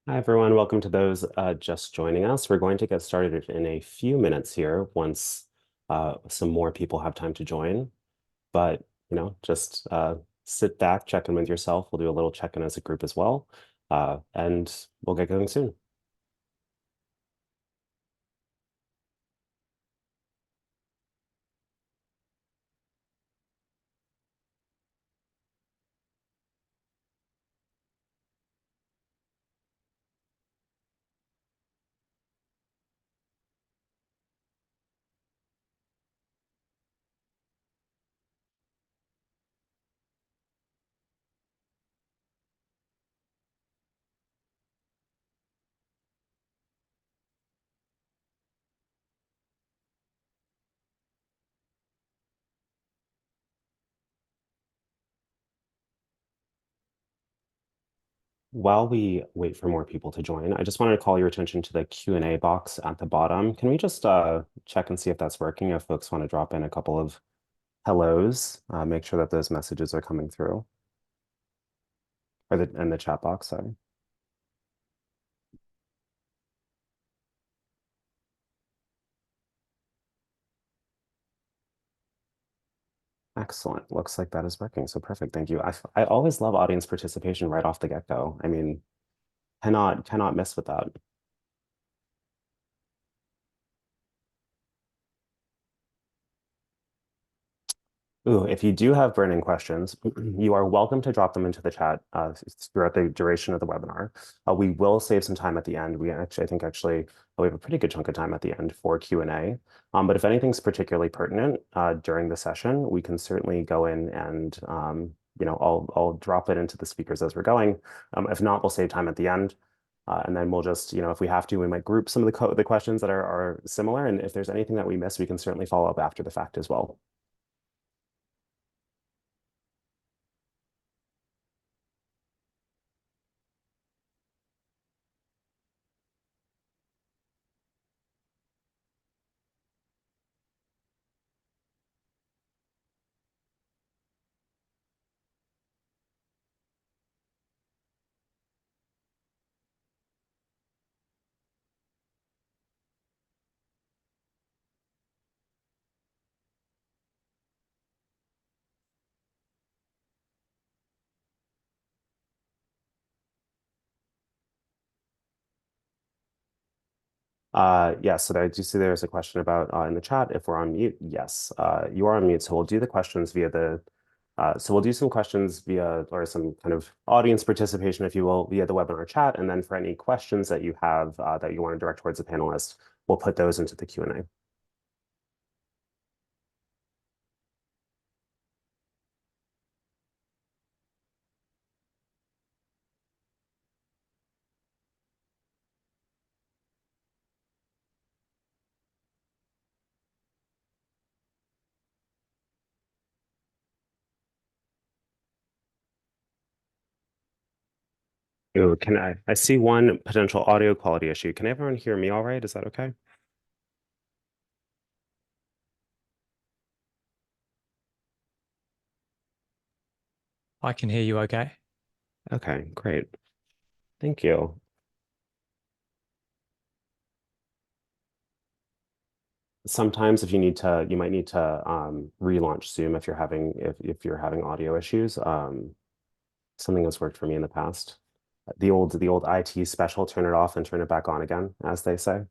Hi, everyone. Welcome to those just joining us. We're going to get started in a few minutes here once some more people have time to join. But, just sit back, check in with yourself. We'll do a little check-in as a group as well. And we'll get going soon. While we wait for more people to join, I just wanted to call your attention to the Q&A box at the bottom. Can we just check and see if that's working? If folks want to drop in a couple of hellos, make sure that those messages are coming through, or in the chat box, sorry. Excellent. Looks like that is working. So perfect. Thank you. I always love audience participation right off the get-go. I mean, cannot miss with that. Ooh, if you do have burning questions, you are welcome to drop them into the chat throughout the duration of the webinar. We will save some time at the end. I think actually we have a pretty good chunk of time at the end for Q&A. But if anything's particularly pertinent during the session, we can certainly go in and I'll drop it into the speakers as we're going. If not, we'll save time at the end. And then we'll just, if we have to, we might group some of the questions that are similar. And if there's anything that we miss, we can certainly follow up after the fact as well. Yeah, so I do see there's a question about in the chat if we're on mute. Yes, you are on mute. So we'll do the questions so we'll do some questions via, or some kind of audience participation, if you will, via the webinar chat. And then for any questions that you have that you want to direct towards the panelists, we'll put those into the Q&A. Ooh, I see one potential audio quality issue. Can everyone hear me all right? Is that okay? I can hear you okay. Okay, great. Thank you. Sometimes if you might need to relaunch Zoom if you're having audio issues. Something that's worked for me in the past. The old IT special, turn it off and turn it back on again, as they say.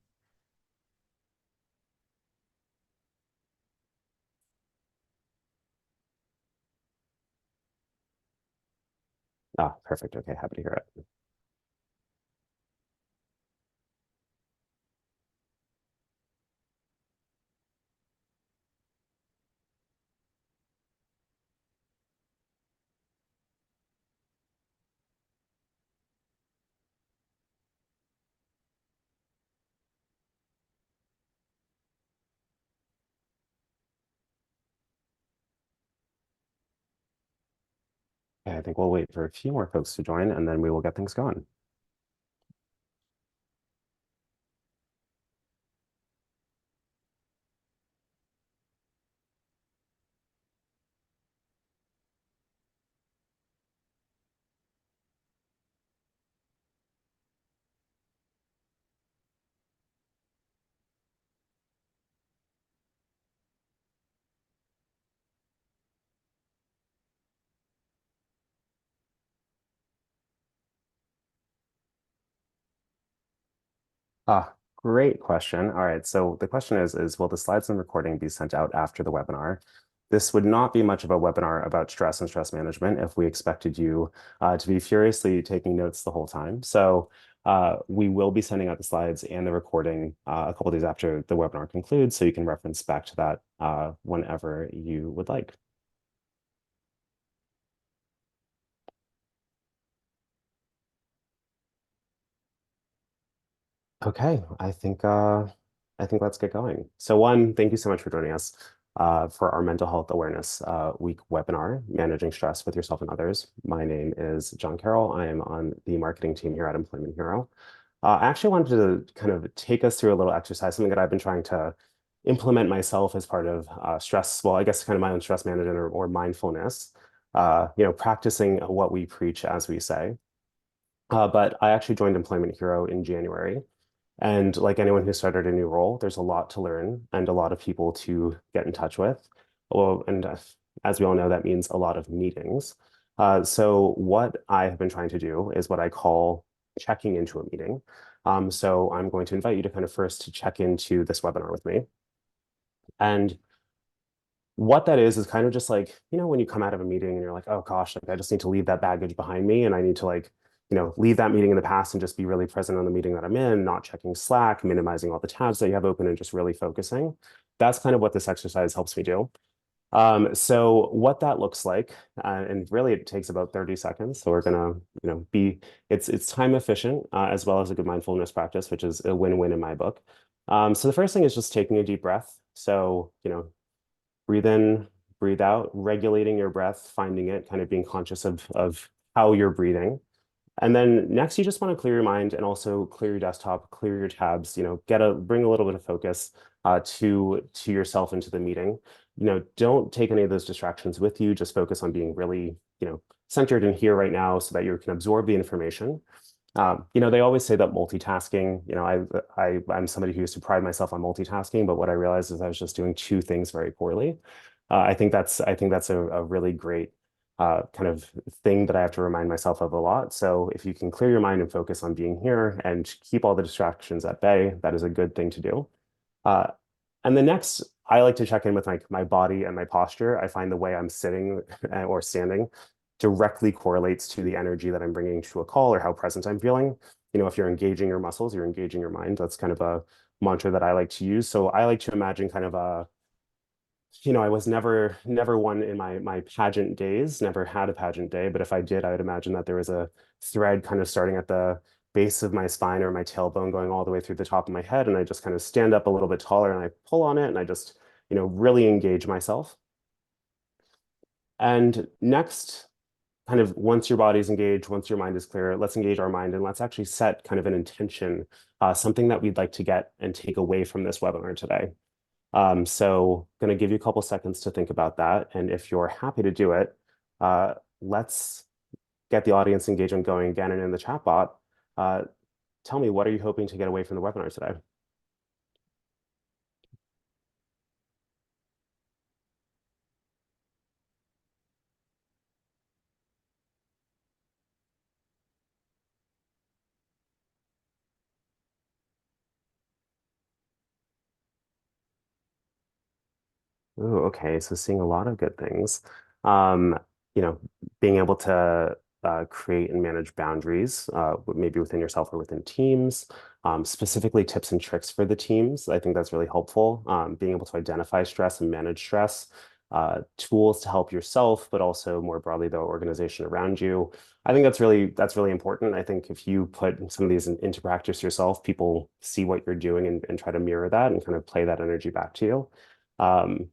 Ah, perfect. Okay, happy to hear it. Okay, I think we'll wait for a few more folks to join and then we will get things going. Great question. All right, so the question is will the slides and recording be sent out after the webinar? This would not be much of a webinar about stress and stress management if we expected you to be furiously taking notes the whole time. So we will be sending out the slides and the recording a couple days after the webinar concludes, so you can reference back to that whenever you would like. Okay, I think let's get going. So one, thank you so much for joining us for our Mental Health Awareness Week webinar, Managing Stress with Yourself and Others. My name is John Carroll. I am on the marketing team here at Employment Hero. I actually wanted to kind of take us through a little exercise, something that I've been trying to implement myself as part of stress, well, I guess kind of my own stress management or mindfulness, practicing what we preach as we say. But I actually joined Employment Hero in January. And like anyone who started a new role, there's a lot to learn and a lot of people to get in touch with. Well, and as we all know, that means a lot of meetings. So what I have been trying to do is what I call checking into a meeting. So I'm going to invite you to kind of first to check into this webinar with me. And what that is kind of just like, when you come out of a meeting and you're like, oh gosh, like I just need to leave that baggage behind me and I need to like, leave that meeting in the past and just be really present on the meeting that I'm in, not checking Slack, minimizing all the tabs that you have open and just really focusing. That's kind of what this exercise helps me do. So what that looks like, and really it takes about 30 seconds. So we're gonna, it's time efficient as well as a good mindfulness practice, which is a win-win in my book. So the first thing is just taking a deep breath. So, breathe in, breathe out, regulating your breath, finding it, kind of being conscious of how you're breathing. And then next, you just want to clear your mind and also clear your desktop, clear your tabs, bring a little bit of focus to yourself into the meeting. Don't take any of those distractions with you. Just focus on being really, centered in here right now so that you can absorb the information. They always say that multitasking, I'm somebody who used to pride myself on multitasking, but what I realized is I was just doing two things very poorly. I think that's a really great kind of thing that I have to remind myself of a lot. So if you can clear your mind and focus on being here and keep all the distractions at bay, that is a good thing to do. Uh, and the next, I like to check in with my body and my posture. I find the way I'm sitting or standing directly correlates to the energy that I'm bringing to a call or how present I'm feeling. If you're engaging your muscles, you're engaging your mind. That's kind of a mantra that I like to use. So I like to imagine kind of I was never one in my pageant days, never had a pageant day, but if I did, I would imagine that there was a thread kind of starting at the base of my spine or my tailbone going all the way through the top of my head, and I just kind of stand up a little bit taller and I pull on it and I just, really engage myself. And next, kind of once your body's engaged, once your mind is clear, let's engage our mind and let's actually set kind of an intention, something that we'd like to get and take away from this webinar today. So going to give you a couple seconds to think about that. And if you're happy to do it, let's get the audience engagement going again. And in the chat bot, tell me, what are you hoping to get away from the webinar today? Ooh, okay, so seeing a lot of good things. Um, you know, being able to create and manage boundaries, maybe within yourself or within teams, specifically tips and tricks for the teams. I think that's really helpful. Being able to identify stress and manage stress, tools to help yourself, but also more broadly the organization around you. I think that's really important. I think if you put some of these into practice yourself, people see what you're doing and try to mirror that and kind of play that energy back to you. Um,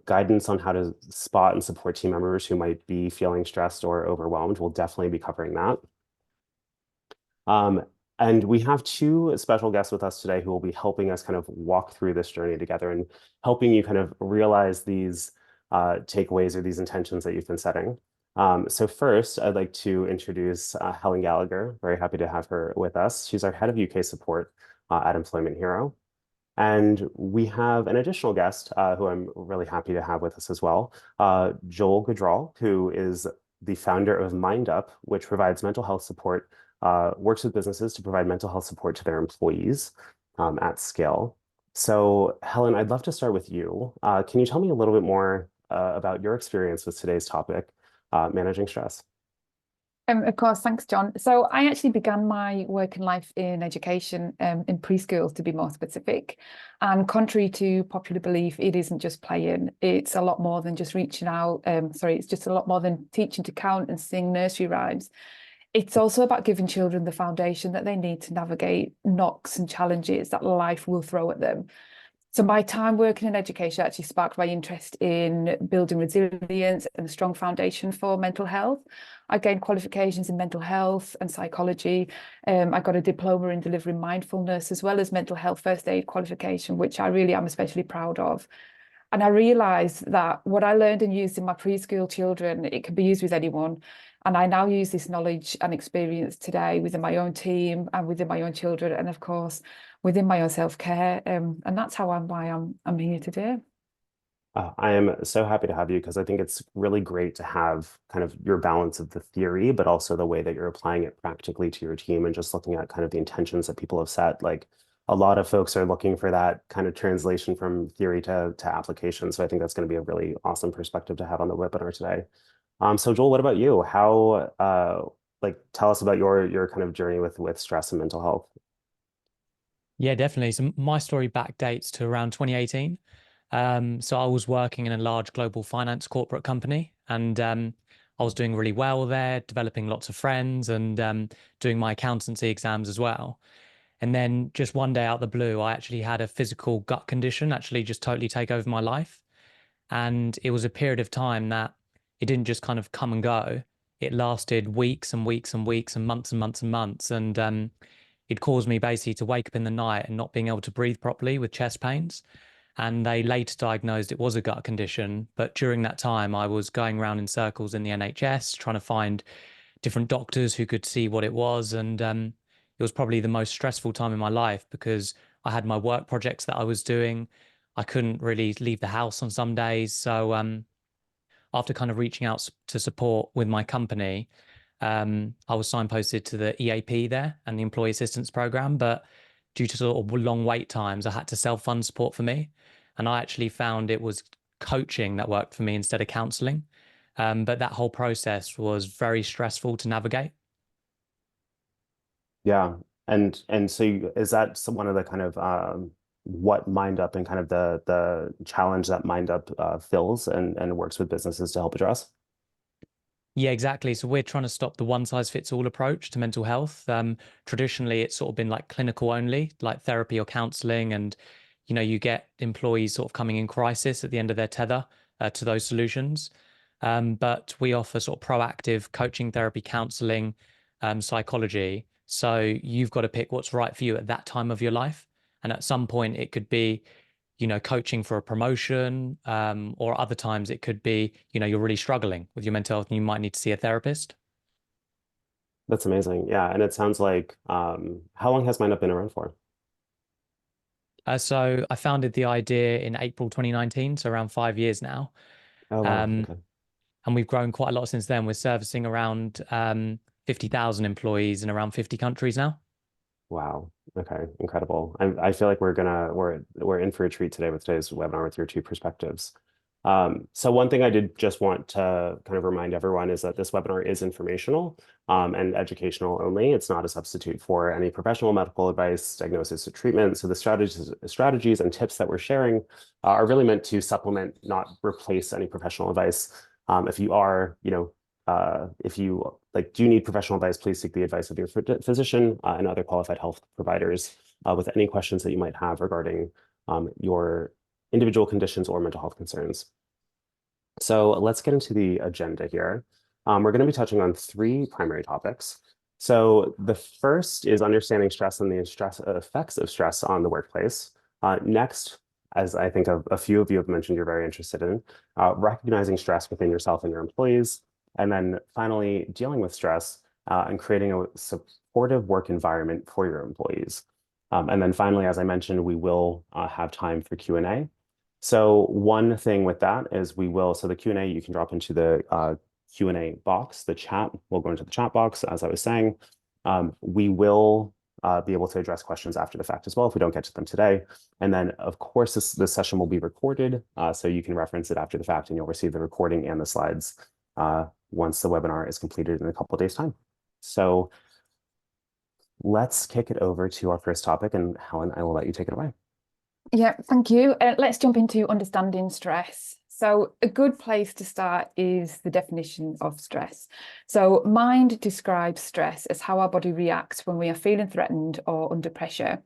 Guidance on how to spot and support team members who might be feeling stressed or overwhelmed. We'll definitely be covering that. And we have two special guests with us today who will be helping us kind of walk through this journey together and helping you kind of realize these takeaways or these intentions that you've been setting. So first, I'd like to introduce Helen Gallagher. Very happy to have her with us. She's our head of UK support at Employment Hero. And we have an additional guest who I'm really happy to have with us as well, Joel Gudral, who is the founder of MindUp, which provides mental health support works with businesses to provide mental health support to their employees at scale. So, Helen, I'd love to start with you. Can you tell me a little bit more about your experience with today's topic, managing stress? Of course, thanks, John. So I actually began my working life in education, in preschool to be more specific. And contrary to popular belief, it isn't just playing. It's a lot more than just reaching out. It's just a lot more than teaching to count and sing nursery rhymes. It's also about giving children the foundation that they need to navigate knocks and challenges that life will throw at them. So my time working in education actually sparked my interest in building resilience and a strong foundation for mental health. I gained qualifications in mental health and psychology. I got a diploma in delivering mindfulness as well as mental health first aid qualification, which I really am especially proud of. And I realized that what I learned and used in my preschool children, it can be used with anyone. And I now use this knowledge and experience today within my own team and within my own children, and of course, within my own self-care. And that's why I'm here today. I am so happy to have you because I think it's really great to have kind of your balance of the theory, but also the way that you're applying it practically to your team and just looking at kind of the intentions that people have set. Like a lot of folks are looking for that kind of translation from theory to application. So I think that's going to be a really awesome perspective to have on the webinar today. So Joel, what about you? How like tell us about your kind of journey with stress and mental health. Yeah, definitely. So my story backdates to around 2018. So I was working in a large global finance corporate company, and I was doing really well there, developing lots of friends, and doing my accountancy exams as well. And then just one day out of the blue, I actually had a physical gut condition actually just totally take over my life. And it was a period of time that it didn't just kind of come and go. It lasted weeks and weeks and weeks and months and months and months. And it caused me basically to wake up in the night and not being able to breathe properly with chest pains. And they later diagnosed it was a gut condition. But during that time, I was going around in circles in the NHS trying to find different doctors who could see what it was. And it was probably the most stressful time in my life because I had my work projects that I was doing. I couldn't really leave the house on some days. So after kind of reaching out to support with my company, I was signposted to the EAP there and the Employee Assistance Program. But due to sort of long wait times, I had to self-fund support for me. And I actually found it was coaching that worked for me instead of counseling. But that whole process was very stressful to navigate. Yeah. And so is that one of the kind of what MindUp and kind of the challenge that MindUp fills and works with businesses to help address? Yeah, exactly. So we're trying to stop the one size fits all approach to mental health. Traditionally, it's sort of been like clinical only, like therapy or counseling. And, you get employees sort of coming in crisis at the end of their tether to those solutions. But we offer sort of proactive coaching, therapy, counseling, psychology. So you've got to pick what's right for you at that time of your life. And at some point, it could be coaching for a promotion, or other times it could be, you're really struggling with your mental health and you might need to see a therapist. That's amazing. Yeah. And it sounds like how long has MindUp been around for? So I founded the idea in April 2019, so around 5 years now. Oh, wow. Um, Okay. and we've grown quite a lot since then. We're servicing around 50,000 employees in around 50 countries now. Wow. Okay. Incredible. I feel like we're in for a treat today with today's webinar with your two perspectives. So one thing I did just want to kind of remind everyone is that this webinar is informational and educational only. It's not a substitute for any professional medical advice, diagnosis, or treatment. So the strategies and tips that we're sharing are really meant to supplement, not replace any professional advice. If you are, if you do need professional advice, please seek the advice of your physician and other qualified health providers with any questions that you might have regarding your individual conditions or mental health concerns. So let's get into the agenda here. We're going to be touching on three primary topics. So the first is understanding stress and the effects of stress on the workplace. Next, as I think a few of you have mentioned you're very interested in, recognizing stress within yourself and your employees. And then finally, dealing with stress and creating a supportive work environment for your employees. And then finally, as I mentioned, we will have time for Q&A. So one thing with that is so the Q&A you can drop into the Q&A box, the chat will go into the chat box, as I was saying. We will be able to address questions after the fact as well if we don't get to them today. And then, of course, this session will be recorded, so you can reference it after the fact, and you'll receive the recording and the slides once the webinar is completed in a couple of days' time. So let's kick it over to our first topic, and Helen, I will let you take it away. Yeah, thank you. Let's jump into understanding stress. So a good place to start is the definition of stress. So mind describes stress as how our body reacts when we are feeling threatened or under pressure.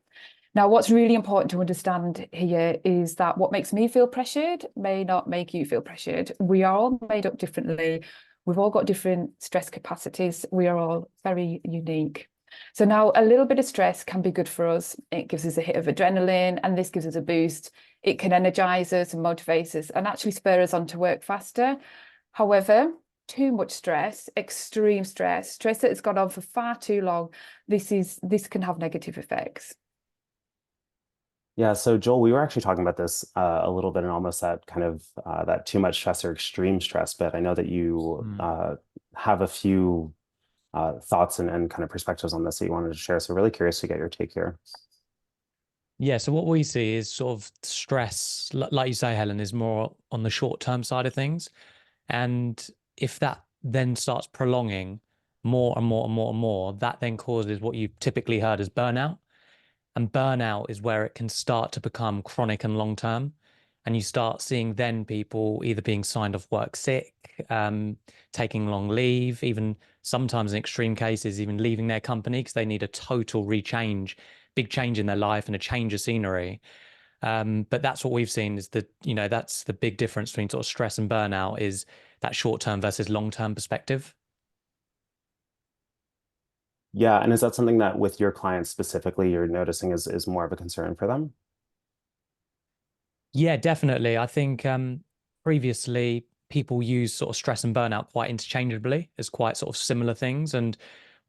Now, what's really important to understand here is that what makes me feel pressured may not make you feel pressured. We are all made up differently. We've all got different stress capacities. We are all very unique. So now a little bit of stress can be good for us. It gives us a hit of adrenaline, and this gives us a boost. It can energize us and motivate us and actually spur us on to work faster. However, too much stress, extreme stress that has gone on for far too long, this can have negative effects. Yeah, so Joel, we were actually talking about this a little bit, and almost that kind of that too much stress or extreme stress, but I know that you have a few thoughts and kind of perspectives on this that you wanted to share. So really curious to get your take here. Yeah, so what we see is sort of stress, like you say, Helen, is more on the short-term side of things. And if that then starts prolonging more and more and more and more, that then causes what you've typically heard as burnout. And burnout is where it can start to become chronic and long-term. And you start seeing then people either being signed off work sick, taking long leave, even sometimes in extreme cases, even leaving their company because they need a total big change in their life and a change of scenery. But that's what we've seen is that, that's the big difference between sort of stress and burnout is that short-term versus long-term perspective. Yeah, and is that something that with your clients specifically you're noticing is more of a concern for them? Yeah, definitely. I think previously people use sort of stress and burnout quite interchangeably as quite sort of similar things. And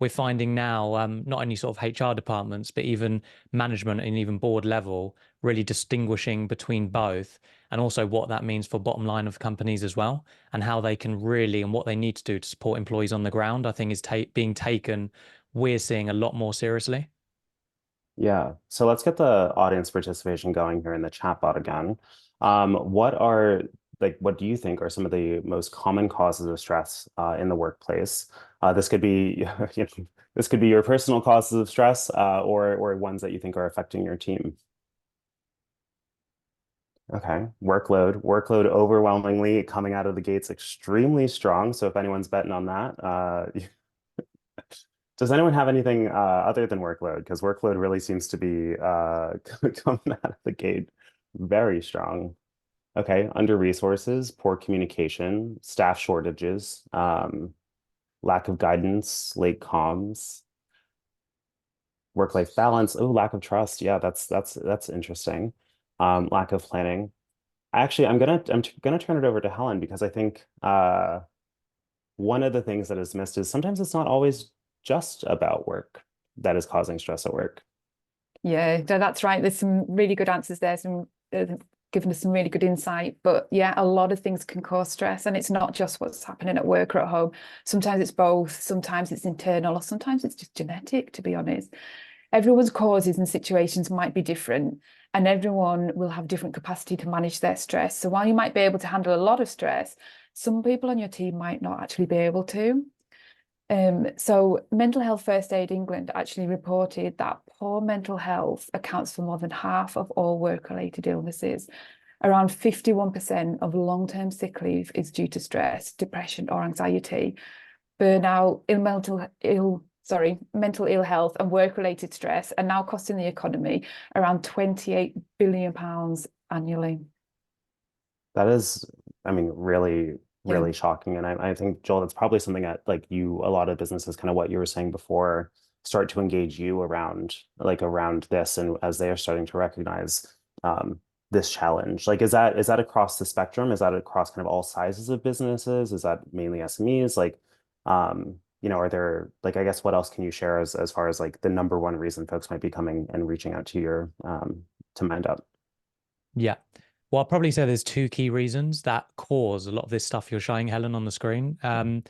we're finding now not only sort of HR departments, but even management and even board level really distinguishing between both, and also what that means for bottom line of companies as well, and how they can really and what they need to do to support employees on the ground, I think is being taken, we're seeing a lot more seriously. Yeah, so let's get the audience participation going here in the chat bot again. What do you think are some of the most common causes of stress in the workplace? This could be, this could be your personal causes of stress, or ones that you think are affecting your team. Okay, workload overwhelmingly coming out of the gates extremely strong. So if anyone's betting on that, does anyone have anything other than workload? Because workload really seems to be coming out of the gate very strong. Okay, under resources, poor communication, staff shortages, lack of guidance, late comms, work-life balance. Oh, lack of trust. Yeah, that's interesting. Lack of planning. Actually, I'm gonna turn it over to Helen because I think one of the things that is missed is sometimes it's not always just about work that is causing stress at work. Yeah, that's right. There's some really good answers there, some giving us some really good insight. But yeah, a lot of things can cause stress, and it's not just what's happening at work or at home. Sometimes it's both, sometimes it's internal, or sometimes it's just genetic, to be honest. Everyone's causes and situations might be different, and everyone will have different capacity to manage their stress. So while you might be able to handle a lot of stress, some people on your team might not actually be able to. So Mental Health First Aid England actually reported that poor mental health accounts for more than half of all work-related illnesses. Around 51% of long-term sick leave is due to stress, depression, or anxiety. Burnout, mental ill health and work-related stress are now costing the economy around £28 billion annually. That is, I mean, really shocking. And I think, Joel, that's probably something that a lot of businesses, kind of what you were saying before, start to engage you around this, and as they are starting to recognize this challenge. Is that across the spectrum? Is that across kind of all sizes of businesses? Is that mainly SMEs? Are there, I guess, what else can you share as far as the number one reason folks might be coming and reaching out to your to MindUp? Yeah. Well, I'll probably say there's two key reasons that cause a lot of this stuff you're showing, Helen, on the screen. And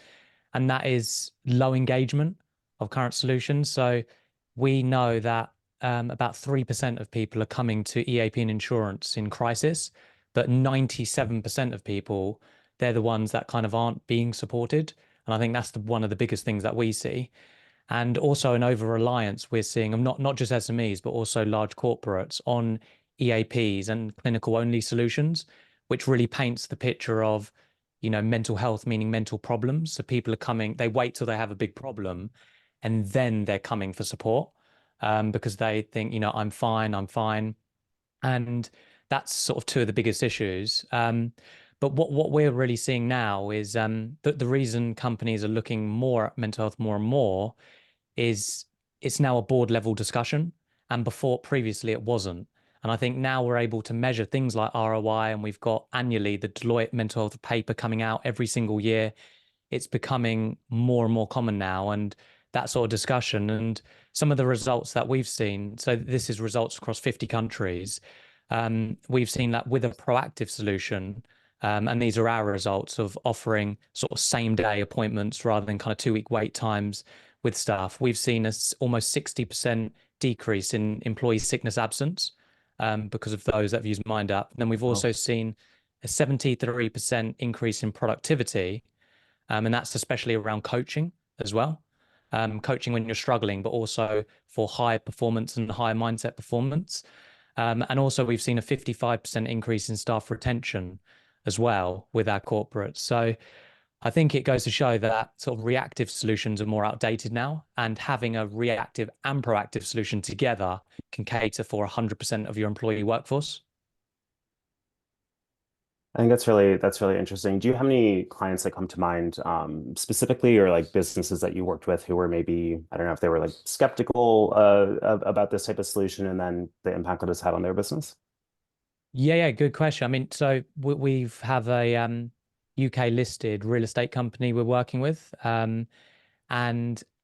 that is low engagement of current solutions. So we know that about 3% of people are coming to EAP and insurance in crisis, but 97% of people, they're the ones that kind of aren't being supported. And I think that's one of the biggest things that we see. And also an over-reliance we're seeing of not just SMEs, but also large corporates on EAPs and clinical-only solutions, which really paints the picture of, mental health, meaning mental problems. So people are coming, they wait till they have a big problem, and then they're coming for support because they think, I'm fine, I'm fine. And that's sort of two of the biggest issues. But what we're really seeing now is that the reason companies are looking more at mental health more and more is it's now a board level discussion. And previously it wasn't. And I think now we're able to measure things like ROI, and we've got annually the Deloitte mental health paper coming out every single year. It's becoming more and more common now, and that sort of discussion and some of the results that we've seen. So this is results across 50 countries. We've seen that with a proactive solution, and these are our results of offering sort of same day appointments rather than kind of 2-week wait times with staff. We've seen almost 60% decrease in employee sickness absence because of those that have used MindUp. And then we've also seen a 73% increase in productivity, and that's especially around coaching as well. Coaching when you're struggling, but also for high performance and high mindset performance. And also we've seen a 55% increase in staff retention as well with our corporates. So I think it goes to show that sort of reactive solutions are more outdated now, and having a reactive and proactive solution together can cater for 100% of your employee workforce. I think that's really interesting. Do you have any clients that come to mind specifically, or like businesses that you worked with who were maybe, I don't know if they were like skeptical about this type of solution and then the impact that it's had on their business? Yeah, good question. I mean, so we've have a UK listed real estate company we're working with. And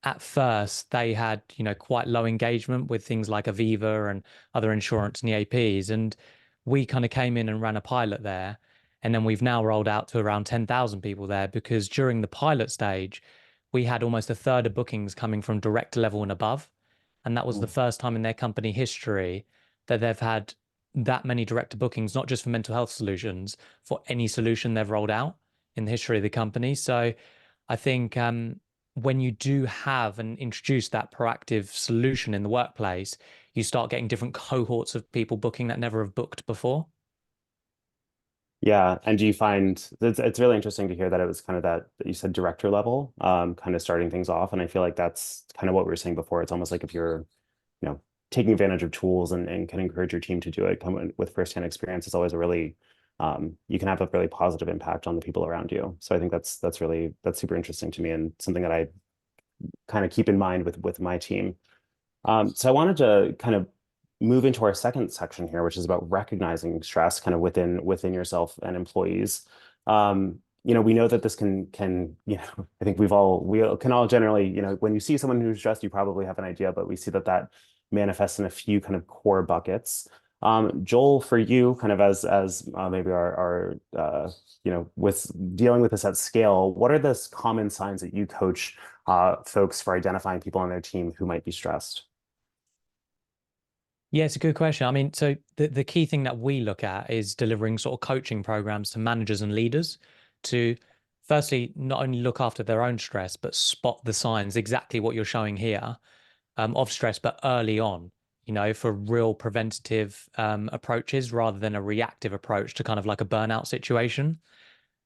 at first they had, quite low engagement with things like Aviva and other insurance and EAPs. And we kind of came in and ran a pilot there. And then we've now rolled out to around 10,000 people there, because during the pilot stage, we had almost a third of bookings coming from director level and above. And that was the first time in their company history that they've had that many director bookings, not just for mental health solutions, for any solution they've rolled out in the history of the company. So I think when you do have and introduce that proactive solution in the workplace, you start getting different cohorts of people booking that never have booked before. Yeah, and do you find it's really interesting to hear that it was kind of that you said director level, kind of starting things off, and I feel like that's kind of what we were saying before. It's almost like if you're, taking advantage of tools and can encourage your team to do it, come with firsthand experience, it's always a really, you can have a really positive impact on the people around you. So I think that's super interesting to me, and something that I kind of keep in mind with my team. So I wanted to kind of move into our second section here, which is about recognizing stress kind of within yourself and employees. We know that this can, I think we can all generally, when you see someone who's stressed, you probably have an idea, but we see that manifests in a few kind of core buckets. Joel, for you, kind of as maybe our with dealing with this at scale, what are the common signs that you coach folks for identifying people on their team who might be stressed? Yeah, it's a good question. I mean, so the key thing that we look at is delivering sort of coaching programs to managers and leaders to firstly, not only look after their own stress, but spot the signs, exactly what you're showing here, of stress, but early on, for real preventative approaches rather than a reactive approach to kind of like a burnout situation.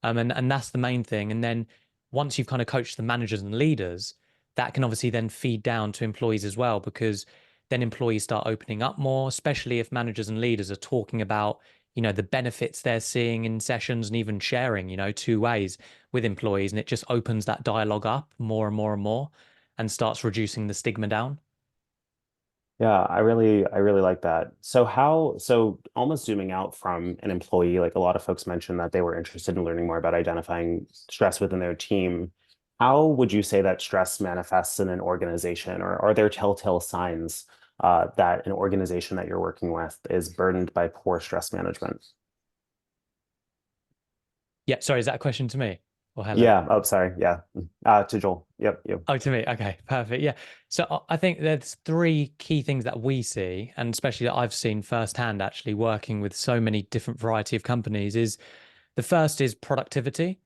And that's the main thing. And then once you've kind of coached the managers and leaders, that can obviously then feed down to employees as well, because then employees start opening up more, especially if managers and leaders are talking about, the benefits they're seeing in sessions, and even sharing, 2 ways with employees. And it just opens that dialogue up more and more and more, and starts reducing the stigma down. Yeah, I really like that. So almost zooming out from an employee, like a lot of folks mentioned that they were interested in learning more about identifying stress within their team. How would you say that stress manifests in an organization, or are there telltale signs that an organization that you're working with is burdened by poor stress management? Yeah, sorry, is that a question to me? Or hello? Yeah. Oh, sorry. Yeah. To Joel. Yep. Yep. Oh, to me. Okay, perfect. Yeah. So I think there's three key things that we see, and especially that I've seen firsthand actually working with so many different variety of companies is the first is productivity.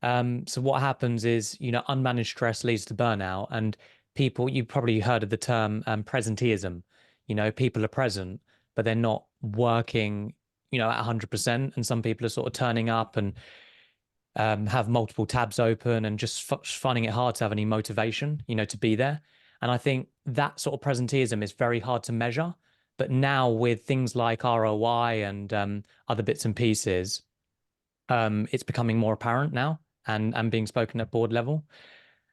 So what happens is, unmanaged stress leads to burnout, and people, you've probably heard of the term presenteeism. People are present, but they're not working, at 100%. And some people are sort of turning up and have multiple tabs open and just finding it hard to have any motivation, to be there. And I think that sort of presenteeism is very hard to measure. But now with things like ROI and other bits and pieces, it's becoming more apparent now and being spoken at board level.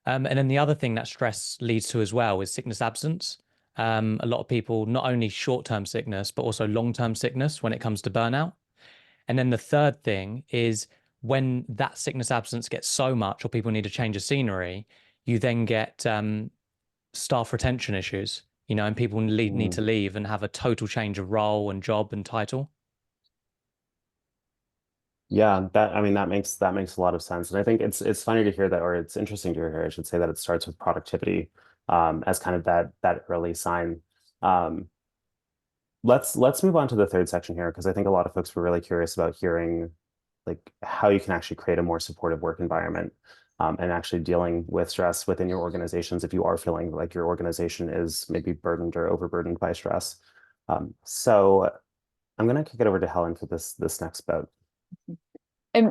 And then the other thing that stress leads to as well is sickness absence. A lot of people, not only short-term sickness, but also long-term sickness when it comes to burnout. And then the third thing is when that sickness absence gets so much or people need a change of scenery, you then get staff retention issues, and people need to leave and have a total change of role and job and title. Yeah, that makes a lot of sense. And I think it's funny to hear that, or it's interesting to hear, I should say, that it starts with productivity as kind of that early sign. Um, let's move on to the third section here, because I think a lot of folks were really curious about hearing like how you can actually create a more supportive work environment and actually dealing with stress within your organizations if you are feeling like your organization is maybe burdened or overburdened by stress. So I'm going to kick it over to Helen for this next bit.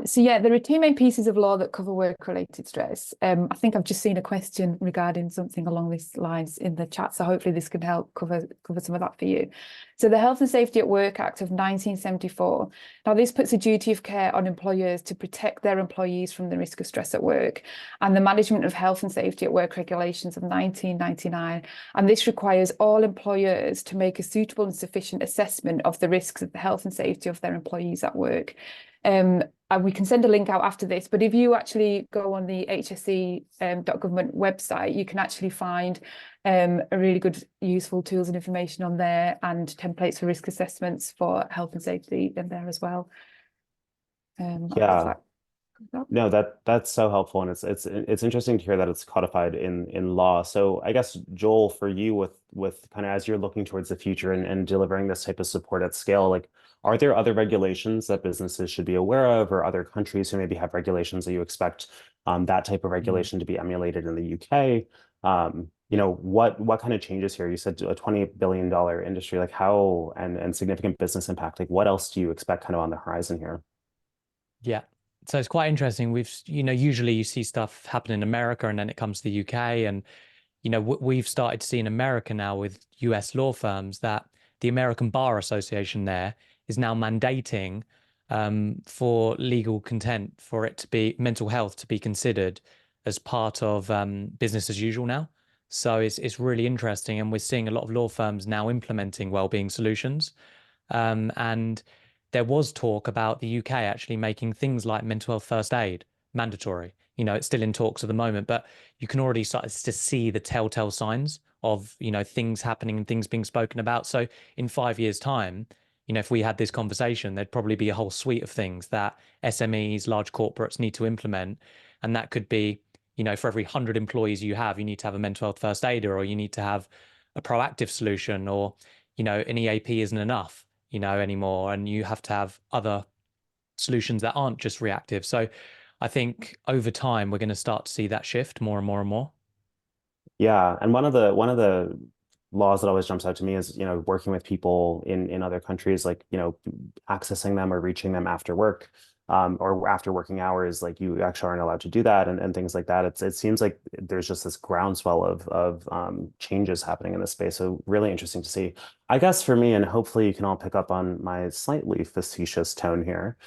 So yeah, there are two main pieces of law that cover work-related stress. I think I've just seen a question regarding something along these lines in the chat, so hopefully this can help cover some of that for you. So the Health and Safety at Work Act of 1974. Now this puts a duty of care on employers to protect their employees from the risk of stress at work, and the Management of Health and Safety at Work regulations of 1999. And this requires all employers to make a suitable and sufficient assessment of the risks of the health and safety of their employees at work. And we can send a link out after this, but if you actually go on the HSE.government website, you can actually find a really good, useful tools and information on there, and templates for risk assessments for health and safety in there as well. Yeah. No, that's so helpful, and it's interesting to hear that it's codified in law. So I guess, Joel, for you with kind of as you're looking towards the future and delivering this type of support at scale, like are there other regulations that businesses should be aware of, or other countries who maybe have regulations that you expect that type of regulation to be emulated in the UK? What kind of changes here? You said a $20 billion industry, like how and significant business impact, like what else do you expect kind of on the horizon here? Yeah. So it's quite interesting. Usually you see stuff happen in America and then it comes to the UK. And, we've started to see in America now with US law firms that the American Bar Association there is now mandating for legal content for it to be mental health to be considered as part of business as usual now. So it's really interesting. And we're seeing a lot of law firms now implementing wellbeing solutions. And there was talk about the UK actually making things like mental health first aid mandatory. It's still in talks at the moment, but you can already start to see the telltale signs of, things happening and things being spoken about. So in 5 years' time, if we had this conversation, there'd probably be a whole suite of things that SMEs, large corporates need to implement. And that could be, for every 100 employees you have, you need to have a mental health first aider, or you need to have a proactive solution, or, an EAP isn't enough anymore, and you have to have other solutions that aren't just reactive. So I think over time we're going to start to see that shift more and more and more. Yeah, and one of the laws that always jumps out to me is, working with people in other countries, like, accessing them or reaching them after work, or after working hours, like you actually aren't allowed to do that, and things like that. It seems like there's just this groundswell of changes happening in this space. So really interesting to see. I guess for me, and hopefully you can all pick up on my slightly facetious tone here.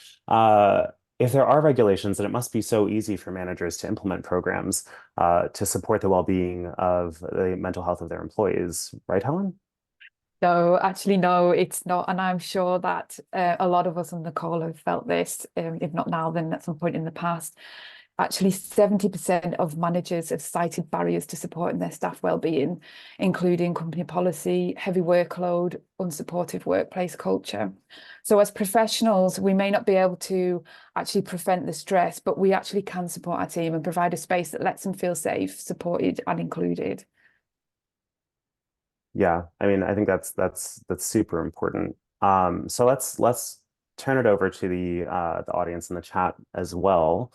If there are regulations, then it must be so easy for managers to implement programs to support the well-being of the mental health of their employees, right, Helen? No, actually, no, it's not. And I'm sure that a lot of us on the call have felt this, if not now, then at some point in the past. actually 70% of managers have cited barriers to supporting their staff well-being, including company policy, heavy workload, unsupportive workplace culture. So as professionals, we may not be able to actually prevent the stress, but we actually can support our team and provide a space that lets them feel safe, supported, and included. Yeah, I mean, I think that's super important. So let's turn it over to the audience in the chat as well.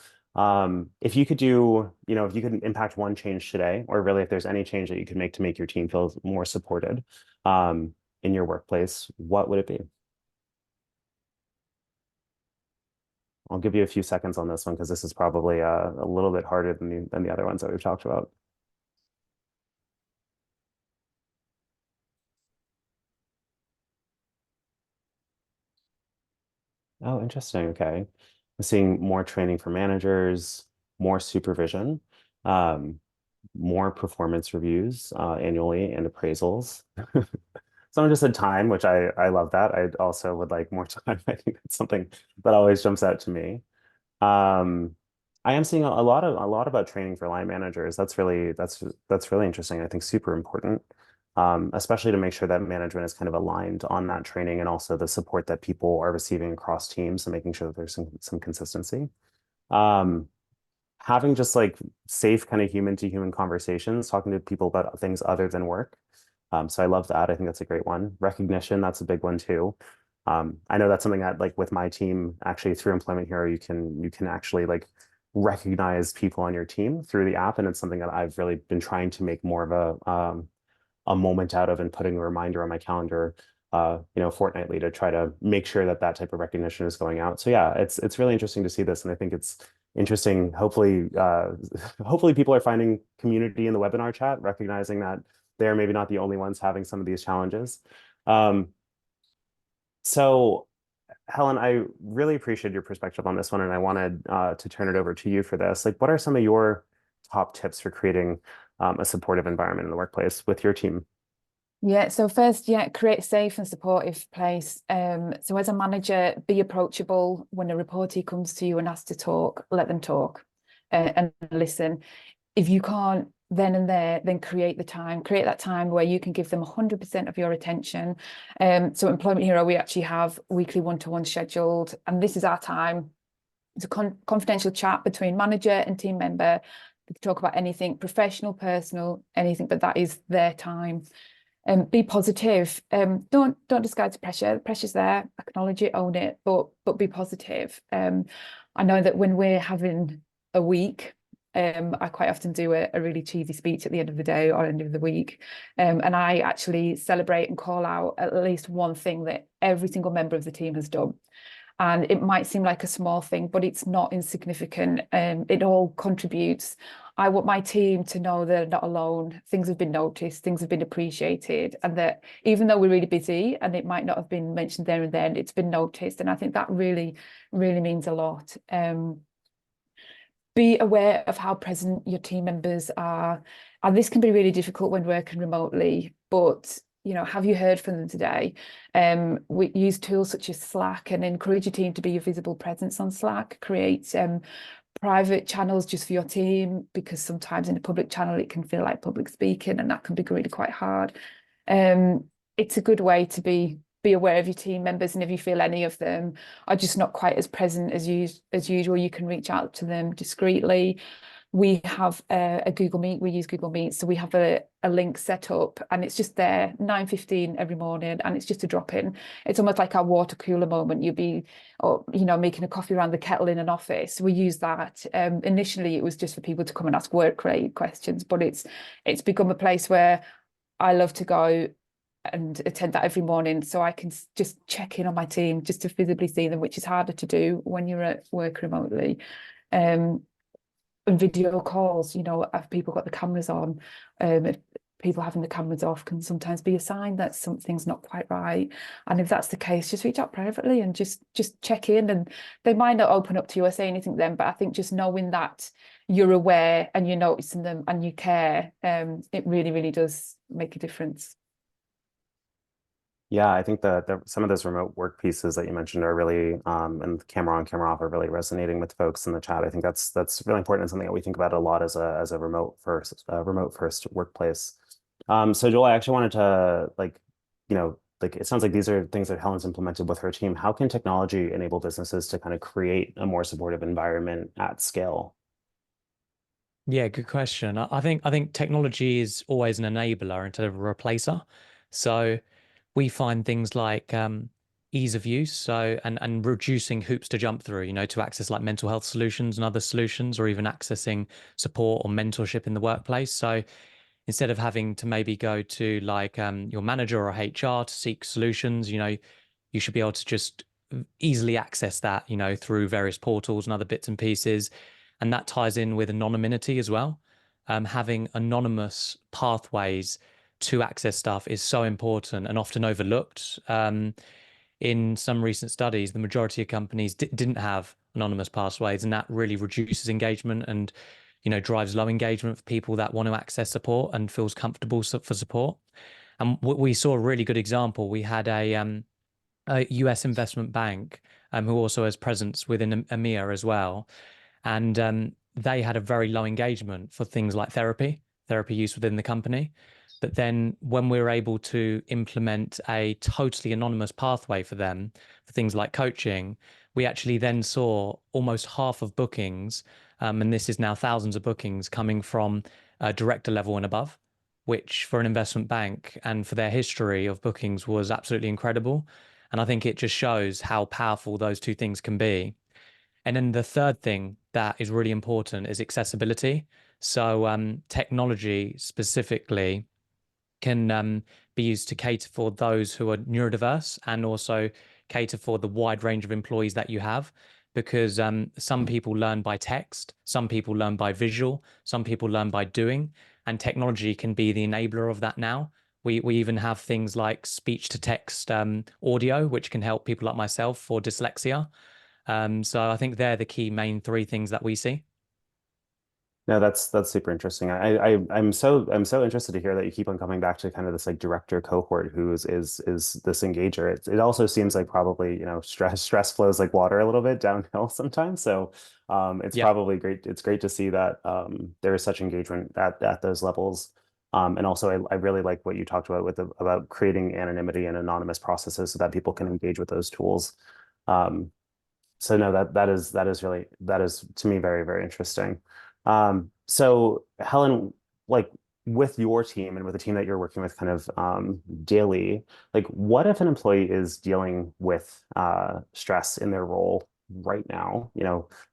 If you could do, if you could impact one change today, or really if there's any change that you could make to make your team feel more supported in your workplace, what would it be? I'll give you a few seconds on this one because this is probably a little bit harder than the other ones that we've talked about. Oh, interesting. Okay. I'm seeing more training for managers, more supervision, um, more performance reviews annually and appraisals. Someone just said time, which I love that. I also would like more time. I think that's something that always jumps out to me. Um, I am seeing a lot about training for line managers. That's really interesting. I think super important, especially to make sure that management is kind of aligned on that training and also the support that people are receiving across teams and making sure that there's some consistency. Um, Having just like safe kind of human to human conversations, talking to people about things other than work. So I love that. I think that's a great one. Recognition, that's a big one too. I know that's something that like with my team, actually through Employment Hero, you can actually like recognize people on your team through the app. And it's something that I've really been trying to make more of a moment out of and putting a reminder on my calendar, fortnightly to try to make sure that that type of recognition is going out. So yeah, it's really interesting to see this. And I think it's interesting. Hopefully, hopefully people are finding community in the webinar chat, recognizing that they're maybe not the only ones having some of these challenges. So Helen, I really appreciate your perspective on this one, and I wanted to turn it over to you for this. Like, what are some of your top tips for creating a supportive environment in the workplace with your team? Yeah, so first, create a safe and supportive place. So as a manager, be approachable. When a reportee comes to you and asks to talk, let them talk and listen. If you can't then and there, then create that time where you can give them 100% of your attention. So Employment Hero, we actually have weekly one-to-one scheduled, and this is our time. It's a confidential chat between manager and team member. We can talk about anything, professional, personal, anything, but that is their time. Be positive. Don't disguise the pressure. The pressure's there. Acknowledge it, own it, but be positive. I know that when we're having a week, I quite often do a really cheesy speech at the end of the day or end of the week. And I actually celebrate and call out at least one thing that every single member of the team has done. And it might seem like a small thing, but it's not insignificant. It all contributes. I want my team to know they're not alone. Things have been noticed, things have been appreciated, and that even though we're really busy and it might not have been mentioned there and then, it's been noticed. And I think that really, really means a lot. Be aware of how present your team members are. And this can be really difficult when working remotely, but have you heard from them today? We use tools such as Slack and encourage your team to be a visible presence on Slack. Create private channels just for your team, because sometimes in a public channel it can feel like public speaking, and that can be really quite hard. It's a good way to be aware of your team members, and if you feel any of them are just not quite as present as usual, you can reach out to them discreetly. We have a Google Meet. We use Google Meet, so we have a link set up, and it's just there 9:15 every morning, and it's just a drop in. It's almost like our water cooler moment. You'll be, making a coffee around the kettle in an office. We use that. Initially, it was just for people to come and ask work-related questions, but it's become a place where I love to go and attend that every morning, so I can just check in on my team, just to visibly see them, which is harder to do when you're at work remotely. And video calls, if people got the cameras on, if people having the cameras off can sometimes be a sign that something's not quite right. And if that's the case, just reach out privately and just check in. And they might not open up to you or say anything then, but I think just knowing that you're aware and you're noticing them and you care, it really, really does make a difference. Yeah, I think that some of those remote work pieces that you mentioned are really, and camera on, camera off are really resonating with folks in the chat. I think that's really important and something that we think about a lot as a remote first workplace. So Joel, I actually wanted to like it sounds like these are things that Helen's implemented with her team. How can technology enable businesses to kind of create a more supportive environment at scale? Yeah, good question. I think technology is always an enabler instead of a replacer. So we find things like ease of use, so and reducing hoops to jump through, to access like mental health solutions and other solutions, or even accessing support or mentorship in the workplace. So instead of having to maybe go to like your manager or HR to seek solutions, you should be able to just easily access that, through various portals and other bits and pieces. And that ties in with anonymity as well. Having anonymous pathways to access stuff is so important and often overlooked. In some recent studies, the majority of companies didn't have anonymous pathways, and that really reduces engagement and drives low engagement for people that want to access support and feels comfortable for support. And we saw a really good example. We had a US investment bank who also has presence within EMEA as well. And they had a very low engagement for things like therapy use within the company. But then when we were able to implement a totally anonymous pathway for them for things like coaching, we actually then saw almost half of bookings, and this is now thousands of bookings coming from director level and above, which for an investment bank and for their history of bookings was absolutely incredible. And I think it just shows how powerful those two things can be. And then the third thing that is really important is accessibility. So technology specifically can be used to cater for those who are neurodiverse and also cater for the wide range of employees that you have. Because some people learn by text, some people learn by visual, some people learn by doing, and technology can be the enabler of that now. We even have things like speech to text audio, which can help people like myself for dyslexia. So I think they're the key main three things that we see. No, that's super interesting. I'm so interested to hear that you keep on coming back to kind of this like director cohort who is this engager. It also seems like probably, stress flows like water a little bit downhill sometimes. So it's Yeah. probably great. It's great to see that there is such engagement at those levels. And also I really like what you talked about about creating anonymity and anonymous processes so that people can engage with those tools. Um, so no, that is to me very, very interesting. So Helen, like with your team and with the team that you're working with kind of daily, like what if an employee is dealing with stress in their role right now?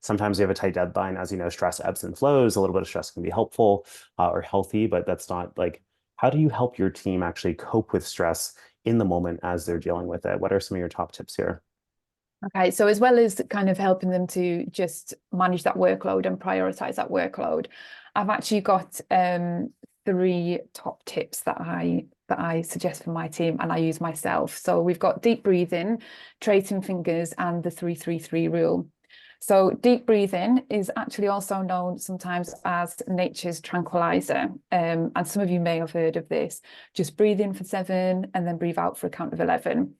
Sometimes you have a tight deadline, as you know, stress ebbs and flows. A little bit of stress can be helpful or healthy, but that's not like, how do you help your team actually cope with stress in the moment as they're dealing with it? What are some of your top tips here? Okay, so as well as kind of helping them to just manage that workload and prioritize that workload, I've actually got 3 top tips that I suggest for my team and I use myself. So we've got deep breathing, tracing fingers, and the 3-3-3 rule. So deep breathing is actually also known sometimes as nature's tranquilizer. And some of you may have heard of this. Just breathe in for 7 and then breathe out for a count of 11.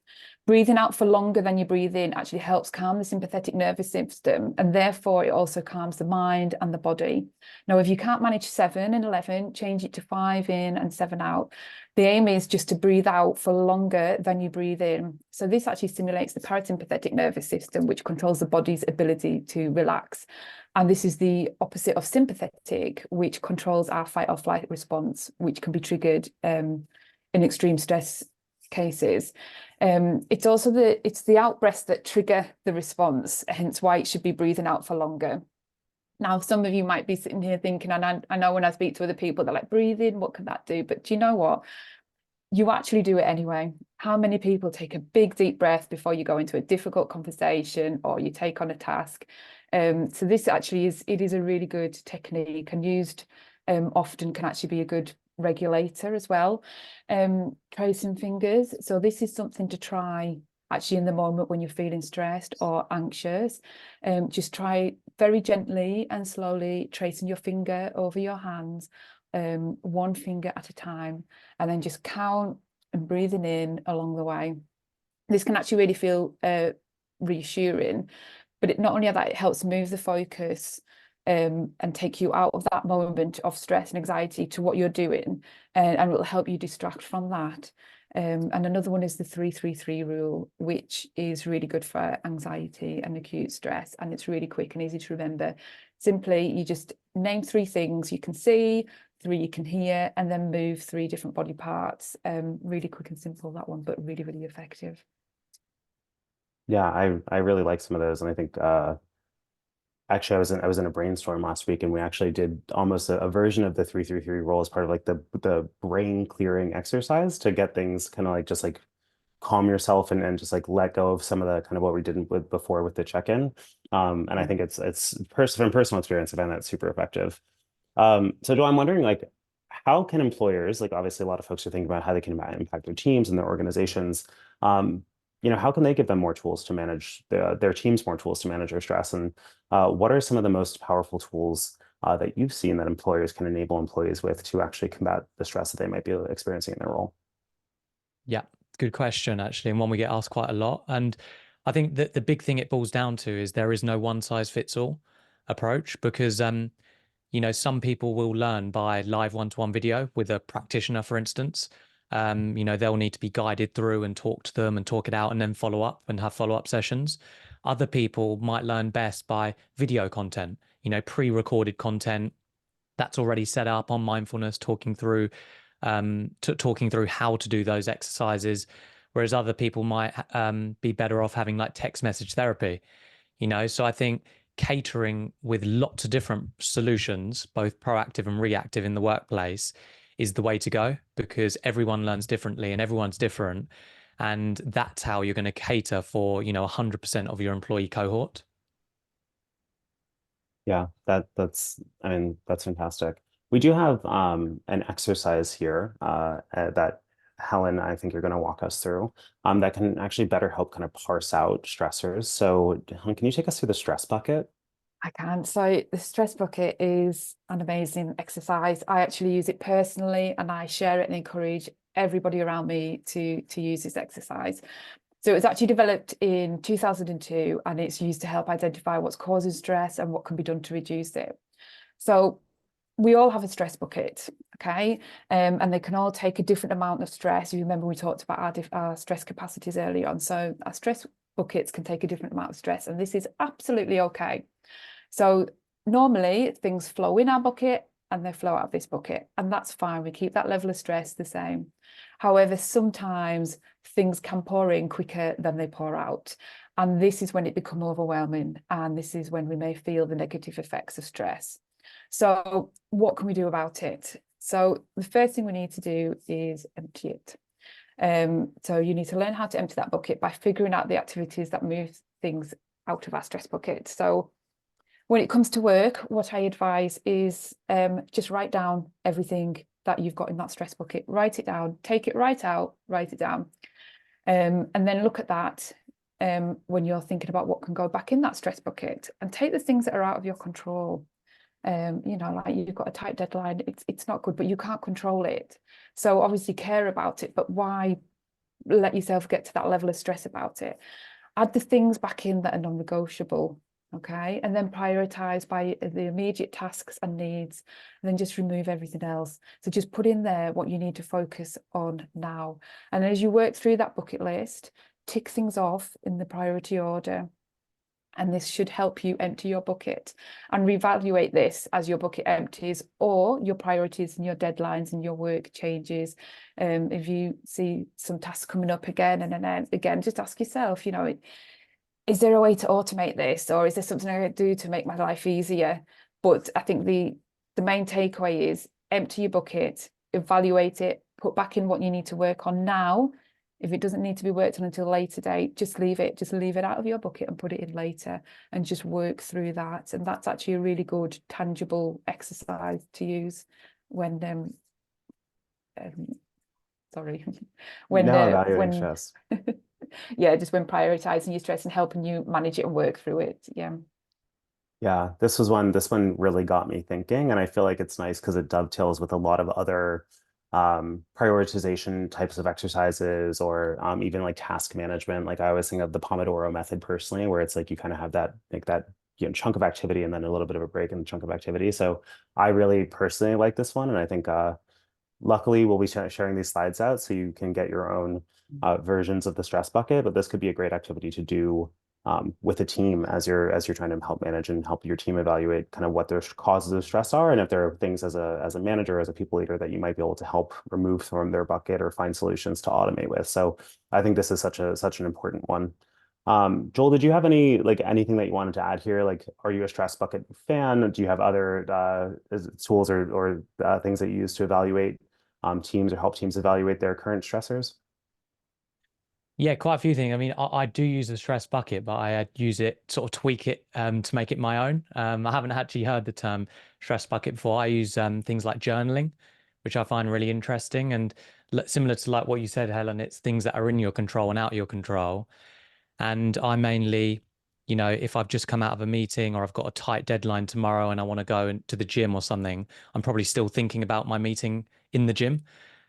Breathing out for longer than you breathe in actually helps calm the sympathetic nervous system, and therefore it also calms the mind and the body. Now, if you can't manage 7 and 11, change it to 5 in and 7 out. The aim is just to breathe out for longer than you breathe in. So this actually stimulates the parasympathetic nervous system, which controls the body's ability to relax. And this is the opposite of sympathetic, which controls our fight or flight response, which can be triggered in extreme stress cases. It's also the out breaths that trigger the response, hence why it should be breathing out for longer. Now, some of you might be sitting here thinking, and I know when I speak to other people, they're like, breathe in, what can that do? But do you know what? You actually do it anyway. How many people take a big deep breath before you go into a difficult conversation or you take on a task? So this actually is a really good technique, and used often can actually be a good regulator as well. Tracing fingers. So this is something to try actually in the moment when you're feeling stressed or anxious. Just try very gently and slowly tracing your finger over your hands, 1 finger at a time, and then just count and breathing in along the way. This can actually really feel reassuring, but it not only that, it helps move the focus and take you out of that moment of stress and anxiety to what you're doing, and it will help you distract from that. And another one is the 3-3-3 rule, which is really good for anxiety and acute stress, and it's really quick and easy to remember. Simply, you just name 3 things you can see, 3 you can hear, and then move 3 different body parts. Really quick and simple, that one, but really, really effective. Yeah, I really like some of those, and I think actually I was in a brainstorm last week, and we actually did almost a version of the 3-3-3 rule as part of like the brain clearing exercise to get things kind of like just like calm yourself and just like let go of some of the kind of what we did with before with the check-in. And I think it's from personal experience, I find that super effective. So Joe, I'm wondering, like, how can employers, like obviously a lot of folks are thinking about how they can impact their teams and their organizations. How can they give them more tools to manage their teams, more tools to manage their stress? And what are some of the most powerful tools that you've seen that employers can enable employees with to actually combat the stress that they might be experiencing in their role? Yeah, good question, actually, and one we get asked quite a lot. And I think that the big thing it boils down to is there is no one size fits all approach, because some people will learn by live one-to-one video with a practitioner, for instance. They'll need to be guided through and talk to them and talk it out and then follow up and have follow-up sessions. Other people might learn best by video content, pre-recorded content that's already set up on mindfulness, talking through how to do those exercises. Whereas other people might be better off having like text message therapy, So I think catering with lots of different solutions, both proactive and reactive in the workplace, is the way to go, because everyone learns differently and everyone's different. And that's how you're going to cater for, 100% of your employee cohort. Yeah, that's fantastic. We do have an exercise here that Helen, I think you're going to walk us through that can actually better help kind of parse out stressors. So Helen, can you take us through the stress bucket? I can. So the stress bucket is an amazing exercise. I actually use it personally, and I share it and encourage everybody around me to use this exercise. So it was actually developed in 2002, and it's used to help identify what's causing stress and what can be done to reduce it. So we all have a stress bucket, okay? And they can all take a different amount of stress. You remember we talked about our stress capacities early on. So our stress buckets can take a different amount of stress, and this is absolutely okay. So normally things flow in our bucket and they flow out of this bucket, and that's fine. We keep that level of stress the same. However, sometimes things can pour in quicker than they pour out. And this is when it becomes overwhelming. And this is when we may feel the negative effects of stress. So what can we do about it? So the first thing we need to do is empty it. So you need to learn how to empty that bucket by figuring out the activities that move things out of our stress bucket. So when it comes to work, what I advise is just write down everything that you've got in that stress bucket. Write it down, take it right out, write it down. And then look at that when you're thinking about what can go back in that stress bucket, and take the things that are out of your control. Like you've got a tight deadline, it's not good, but you can't control it. So obviously care about it, but why let yourself get to that level of stress about it? Add the things back in that are non-negotiable. Okay, and then prioritize by the immediate tasks and needs, and then just remove everything else. So just put in there what you need to focus on now. And as you work through that bucket list, tick things off in the priority order. And this should help you empty your bucket, and reevaluate this as your bucket empties, or your priorities and your deadlines and your work changes. If you see some tasks coming up again and then again, just ask yourself, is there a way to automate this, or is there something I could do to make my life easier? But I think the main takeaway is empty your bucket, evaluate it, put back in what you need to work on now. If it doesn't need to be worked on until a later date, just leave it out of your bucket and put it in later, and just work through that. And that's actually a really good, tangible exercise to use when Evaluating stress. Yeah, just when prioritizing your stress and helping you manage it and work through it. Yeah, this one really got me thinking, and I feel like it's nice because it dovetails with a lot of other prioritization types of exercises, or even like task management. Like I always think of the Pomodoro method personally, where it's like you kind of have that like that chunk of activity and then a little bit of a break in the chunk of activity. So I really personally like this one, and I think luckily we'll be sharing these slides out so you can get your own versions of the stress bucket. But this could be a great activity to do with a team as you're trying to help manage and help your team evaluate kind of what their causes of stress are, and if there are things as a manager, as a people leader, that you might be able to help remove from their bucket or find solutions to automate with. So I think this is such an important one. Joel, did you have anything that you wanted to add here? Like, are you a stress bucket fan? Do you have other tools or things that you use to evaluate teams or help teams evaluate their current stressors? Yeah, quite a few things. I mean, I do use the stress bucket, but I use it, sort of tweak it to make it my own. I haven't actually heard the term stress bucket before. I use things like journaling, which I find really interesting. And similar to like what you said, Helen, it's things that are in your control and out of your control. And I mainly, if I've just come out of a meeting or I've got a tight deadline tomorrow and I want to go to the gym or something, I'm probably still thinking about my meeting in the gym.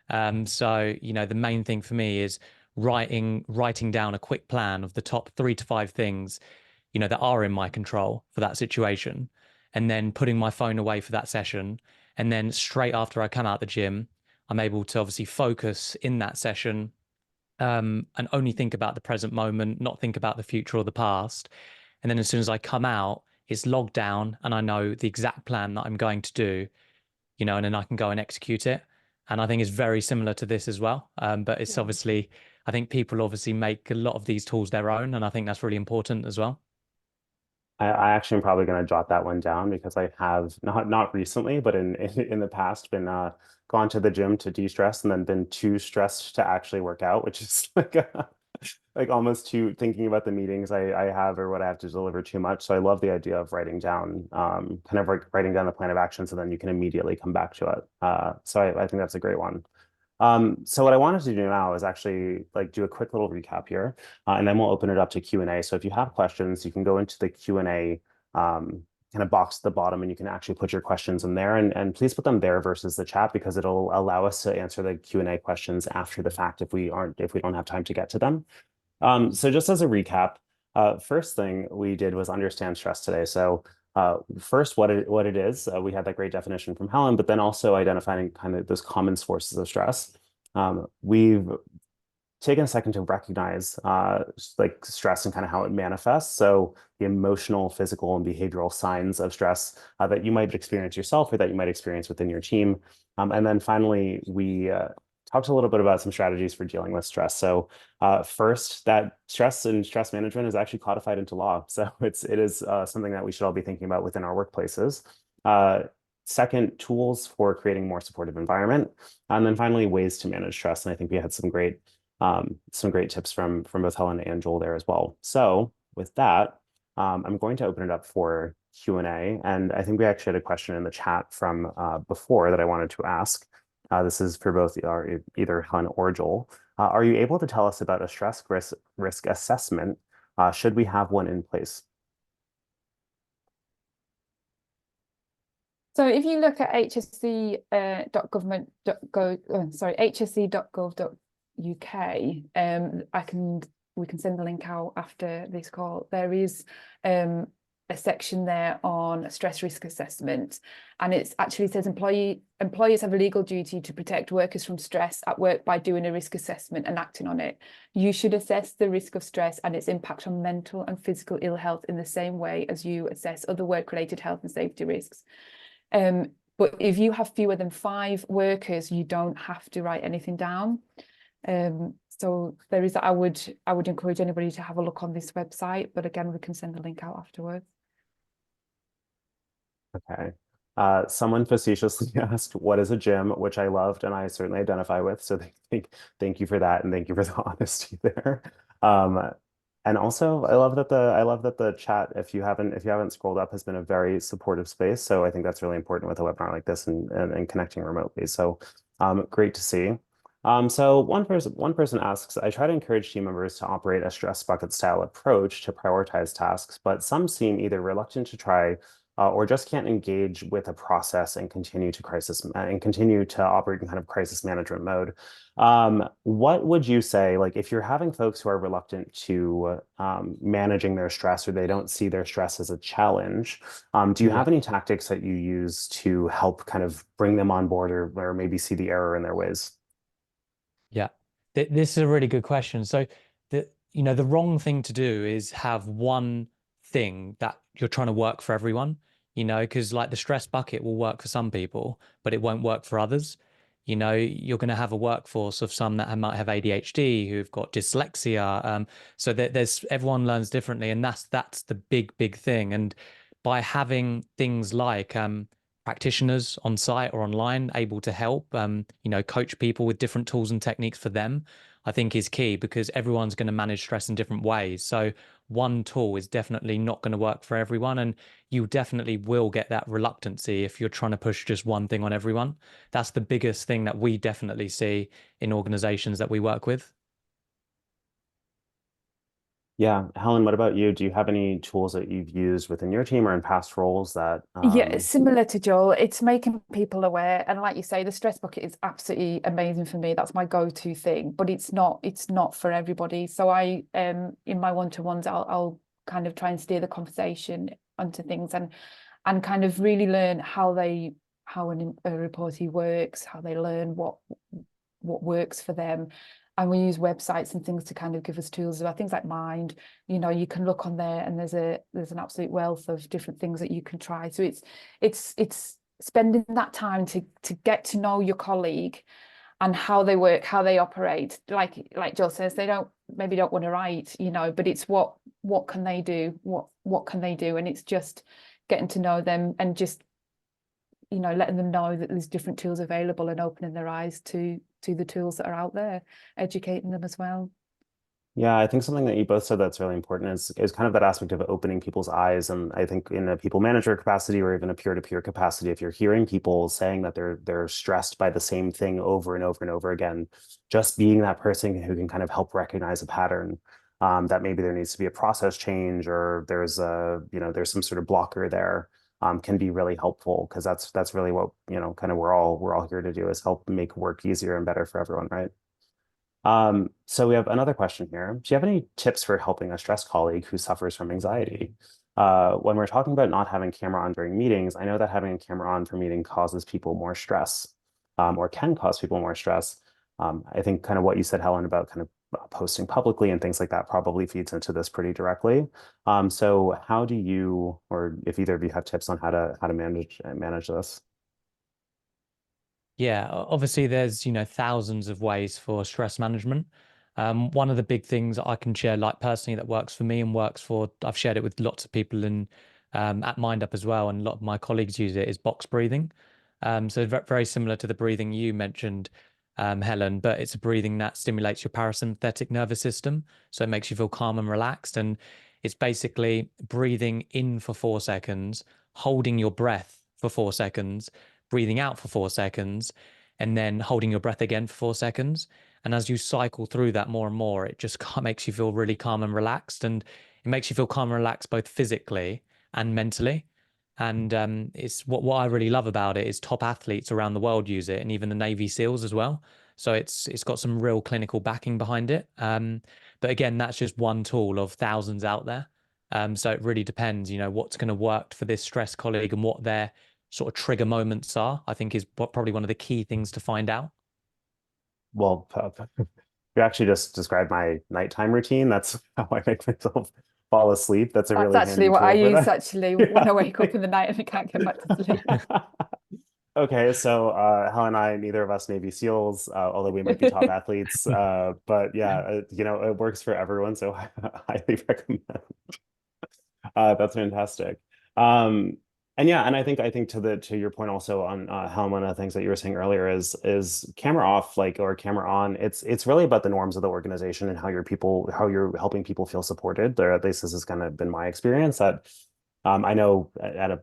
So, the main thing for me is writing down a quick plan of the top 3 to 5 things, that are in my control for that situation, and then putting my phone away for that session. And then straight after I come out the gym, I'm able to obviously focus in that session, and only think about the present moment, not think about the future or the past. And then as soon as I come out, it's logged down and I know the exact plan that I'm going to do, and then I can go and execute it. And I think it's very similar to this as well. But it's obviously, I think people obviously make a lot of these tools their own, and I think that's really important as well. I actually am probably going to jot that one down, because I have not recently, but in the past, been gone to the gym to de-stress and then been too stressed to actually work out, which is like almost too thinking about the meetings I have or what I have to deliver too much. So I love the idea of writing down kind of like writing down the plan of action, so then you can immediately come back to it. So I think that's a great one. So what I wanted to do now is actually like do a quick little recap here, and then we'll open it up to Q&A. So if you have questions, you can go into the Q&A kind of box at the bottom, and you can actually put your questions in there, and please put them there versus the chat, because it'll allow us to answer the Q&A questions after the fact if we don't have time to get to them. So just as a recap, first thing we did was understand stress today. So first, what it is, we had that great definition from Helen, but then also identifying kind of those common sources of stress. We've taken a second to recognize like stress and kind of how it manifests. So the emotional, physical, and behavioral signs of stress that you might experience yourself or that you might experience within your team. And then finally, we talked a little bit about some strategies for dealing with stress. So first, that stress and stress management is actually codified into law. So it is something that we should all be thinking about within our workplaces. Second, tools for creating more supportive environment. And then finally, ways to manage stress. And I think we had some great tips from both Helen and Joel there as well. So with that, I'm going to open it up for Q&A. And I think we actually had a question in the chat from before that I wanted to ask. This is for both either Helen or Joel. Are you able to tell us about a stress risk assessment? Should we have one in place? So if you look at hsc.gov.uk, we can send the link out after this call. There is a section there on stress risk assessment, and it actually says employers have a legal duty to protect workers from stress at work by doing a risk assessment and acting on it. You should assess the risk of stress and its impact on mental and physical ill health in the same way as you assess other work-related health and safety risks. But if you have fewer than 5 workers, you don't have to write anything down. So there is, I would encourage anybody to have a look on this website, but again, we can send the link out afterwards. Okay. Someone facetiously asked, what is a gym? Which I loved and I certainly identify with. So thank you for that, and thank you for the honesty there. And also, I love that the chat, if you haven't scrolled up, has been a very supportive space. So I think that's really important with a webinar like this and connecting remotely. So great to see. So one person asks, I try to encourage team members to operate a stress bucket style approach to prioritize tasks, but some seem either reluctant to try or just can't engage with a process and continue to operate in kind of crisis management mode. What would you say, like if you're having folks who are reluctant to managing their stress, or they don't see their stress as a challenge, do you Yeah. have any tactics that you use to help kind of bring them on board, or maybe see the error in their ways? Yeah, this is a really good question. So the wrong thing to do is have one thing that you're trying to work for everyone, because like the stress bucket will work for some people, but it won't work for others. You're going to have a workforce of some that might have ADHD, who've got dyslexia. So there's everyone learns differently, and that's the big thing. And by having things like practitioners on site or online able to help, coach people with different tools and techniques for them, I think is key, because everyone's going to manage stress in different ways. So one tool is definitely not going to work for everyone. And you definitely will get that reluctancy if you're trying to push just one thing on everyone. That's the biggest thing that we definitely see in organizations that we work with. Yeah, Helen, what about you? Do you have any tools that you've used within your team or in past roles that Yeah, similar to Joel, it's making people aware. And like you say, the stress bucket is absolutely amazing for me. That's my go-to thing, but it's not for everybody. So I in my one-to-ones, I'll kind of try and steer the conversation onto things, and kind of really learn how a reportee works, how they learn what works for them. And we use websites and things to kind of give us tools about things like Mind. You can look on there, and there's an absolute wealth of different things that you can try. So it's spending that time to get to know your colleague and how they work, how they operate. Like Joel says, they maybe don't want to write, but it's what can they do? What can they do? And it's just getting to know them, and just letting them know that there's different tools available, and opening their eyes to the tools that are out there, educating them as well. Yeah, I think something that you both said that's really important is kind of that aspect of opening people's eyes. And I think in a people manager capacity, or even a peer-to-peer capacity, if you're hearing people saying that they're stressed by the same thing over and over and over again, just being that person who can kind of help recognize a pattern, that maybe there needs to be a process change, or there's some sort of blocker there, can be really helpful, because that's really what, kind of we're all here to do, is help make work easier and better for everyone, right? So we have another question here. Do you have any tips for helping a stressed colleague who suffers from anxiety? When we're talking about not having camera on during meetings, I know that having a camera on for meeting causes people more stress, or can cause people more stress. I think kind of what you said, Helen, about kind of posting publicly and things like that probably feeds into this pretty directly. So how do you, or if either of you have tips on how to manage this? Yeah, obviously there's, thousands of ways for stress management. One of the big things that I can share, like personally, that works for me and I've shared it with lots of people at MindUp as well, and a lot of my colleagues use it, is box breathing. So very similar to the breathing you mentioned, Helen, but it's a breathing that stimulates your parasympathetic nervous system. So it makes you feel calm and relaxed. And it's basically breathing in for 4 seconds, holding your breath for 4 seconds, breathing out for 4 seconds, and then holding your breath again for 4 seconds. And as you cycle through that more and more, it just makes you feel really calm and relaxed. And it makes you feel calm and relaxed both physically and mentally. And it's what I really love about it is top athletes around the world use it, and even the Navy SEALs as well. So it's got some real clinical backing behind it. But again, that's just one tool of thousands out there. So it really depends, what's going to work for this stress colleague and what their sort of trigger moments are, I think is probably one of the key things to find out. Well, you actually just described my nighttime routine. That's how I make myself fall asleep. That's a That's really actually handy what I tool for use, that. actually, when I wake up in the night and I can't get back to sleep. Okay, so Helen and I, neither of us Navy SEALs, although we might be top athletes. But yeah, it works for everyone, so I highly recommend. That's fantastic. And yeah, and I think to your point also on Helen, one of the things that you were saying earlier is camera off, like, or camera on. It's really about the norms of the organization and how you're helping people feel supported. There, at least this has kind of been my experience, that I know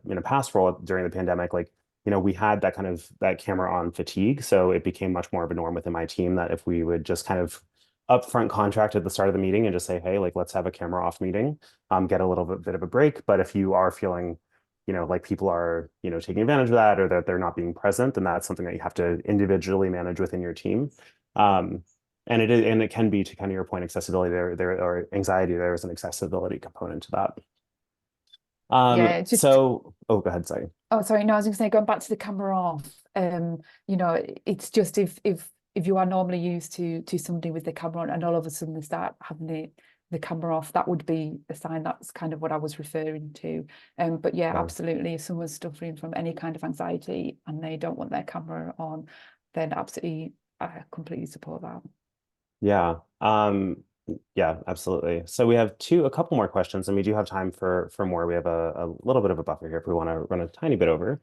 in a past role during the pandemic, like, we had that camera on fatigue. So it became much more of a norm within my team that if we would just kind of upfront contract at the start of the meeting and just say, hey, like, let's have a camera off meeting, get a little bit of a break. But if you are feeling like people are, taking advantage of that, or that they're not being present, then that's something that you have to individually manage within your team. And it can be, to kind of your point, accessibility or anxiety. There is an accessibility component to that. Yeah, So, go ahead, sorry. Oh, sorry. No, I was going to say, going back to the camera off. It's just if you are normally used to somebody with the camera on, and all of a sudden they start having the camera off, that would be a sign. That's kind of what I was referring to. But yeah, absolutely. If someone's suffering from any kind of anxiety and they don't want their camera on, then absolutely, I completely support that. Yeah. Yeah, absolutely. So we have a couple more questions, and we do have time for more. We have a little bit of a buffer here if we want to run a tiny bit over.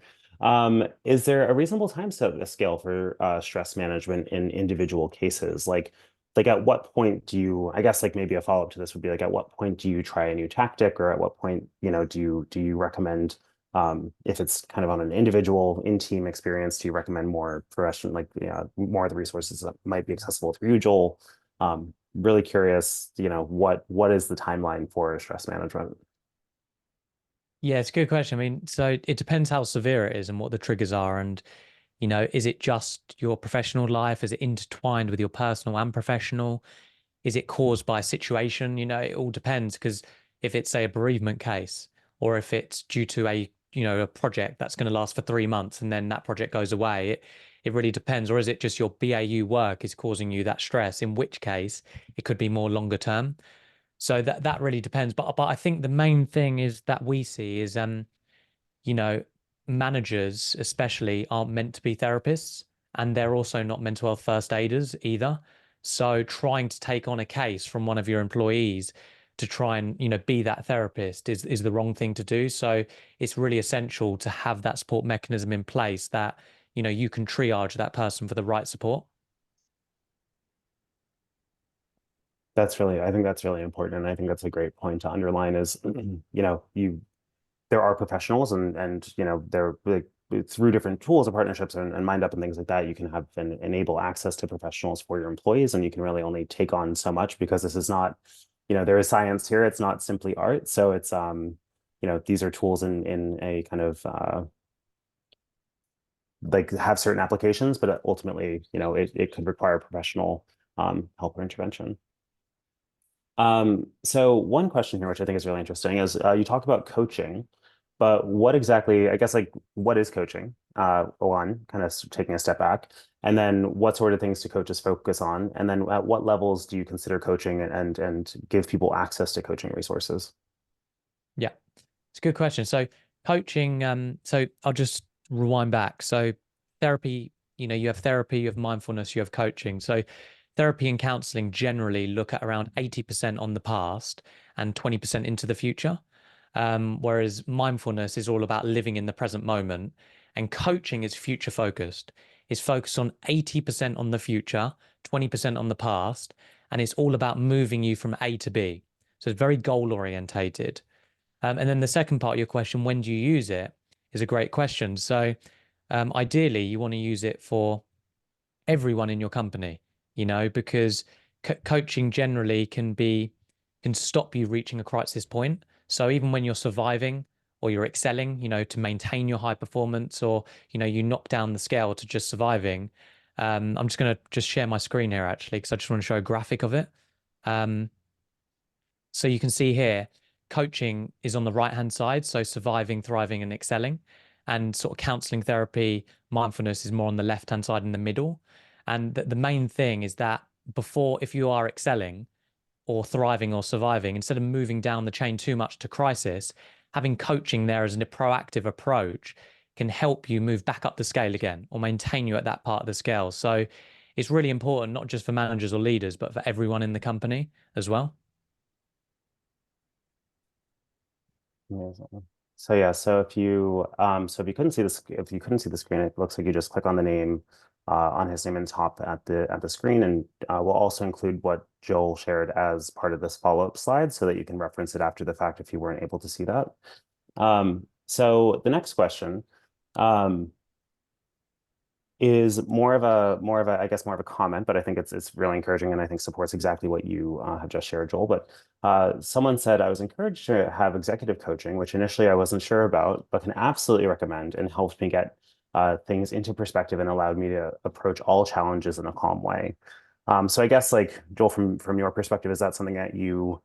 Is there a reasonable time scale for stress management in individual cases? Like at what point do you, I guess, like maybe a follow-up to this would be like, at what point do you try a new tactic, or at what point, do you recommend, if it's kind of on an individual in-team experience, do you recommend more professional, like more of the resources that might be accessible through you, Joel? Really curious, what is the timeline for stress management? Yeah, it's a good question. I mean, so it depends how severe it is and what the triggers are. And, is it just your professional life? Is it intertwined with your personal and professional? Is it caused by a situation? It all depends, because if it's, say, a bereavement case, or if it's due to a project that's going to last for 3 months and then that project goes away, it really depends. Or is it just your BAU work is causing you that stress, in which case it could be more longer term. So that really depends. But I think the main thing is that we see is managers especially aren't meant to be therapists, and they're also not mental health first aiders either. So trying to take on a case from one of your employees to try and be that therapist is the wrong thing to do. So it's really essential to have that support mechanism in place that you can triage that person for the right support. I think that's really important. And I think that's a great point to underline is, there are professionals, and they're like, through different tools and partnerships and MindUp and things like that, you can have and enable access to professionals for your employees, and you can really only take on so much, because this is not, there is science here. It's not simply art. So it's, these are tools in a kind of, like, have certain applications, but ultimately, it could require professional help or intervention. So one question here, which I think is really interesting, is you talk about coaching, but what exactly, I guess, like, what is coaching? One, kind of taking a step back, and then what sort of things do coaches focus on? And then at what levels do you consider coaching, and give people access to coaching resources? Yeah, it's a good question. So coaching, so I'll just rewind back. So therapy, you have therapy, you have mindfulness, you have coaching. So therapy and counseling generally look at around 80% on the past and 20% into the future. Whereas mindfulness is all about living in the present moment, and coaching is future focused. It's focused on 80% on the future, 20% on the past, and it's all about moving you from A to B. So it's very goal orientated. And then the second part of your question, when do you use it, is a great question. So ideally, you want to use it for everyone in your company, because coaching generally can stop you reaching a crisis point. So even when you're surviving or you're excelling, to maintain your high performance, or, you knock down the scale to just surviving. I'm just going to just share my screen here, actually, because I just want to show a graphic of it. So you can see here, coaching is on the right-hand side, so surviving, thriving, and excelling. And sort of counseling, therapy, mindfulness is more on the left-hand side in the middle. And the main thing is that if you are excelling or thriving or surviving, instead of moving down the chain too much to crisis, having coaching there as a proactive approach can help you move back up the scale again, or maintain you at that part of the scale. So it's really important, not just for managers or leaders, but for everyone in the company as well. So yeah, so if you couldn't see this, if you couldn't see the screen, it looks like you just click on the name, on his name in top at the screen, and we'll also include what Joel shared as part of this follow-up slide, so that you can reference it after the fact if you weren't able to see that. So the next question, is I guess more of a comment, but I think it's really encouraging and I think supports exactly what you have just shared, Joel. But someone said I was encouraged to have executive coaching, which initially I wasn't sure about, but can absolutely recommend and helped me get things into perspective and allowed me to approach all challenges in a calm way. So I guess like Joel, from your perspective, is that something that you